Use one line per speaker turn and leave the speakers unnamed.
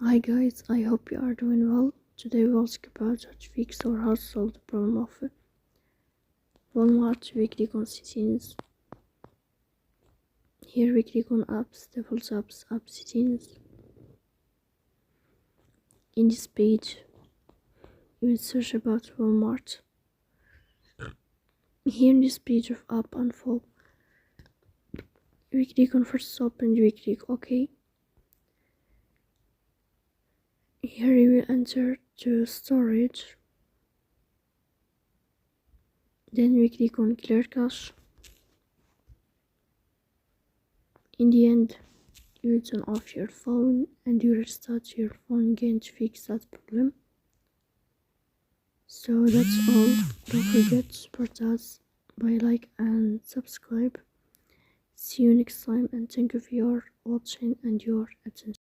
Hi guys, I hope you are doing well. Today we'll talk about how to fix or how to solve the problem of Walmart weekly settings. Here we click on apps, default apps, app settings. In this page, you will search about Walmart. Here in this page of app info, we click on first stop and we click OK. Here you will enter to storage. Then we click on clear cache. In the end, you will turn off your phone and you restart your phone again to fix that problem. So that's all. Don't forget to support us by like and subscribe. See you next time and thank you for your watching and your attention.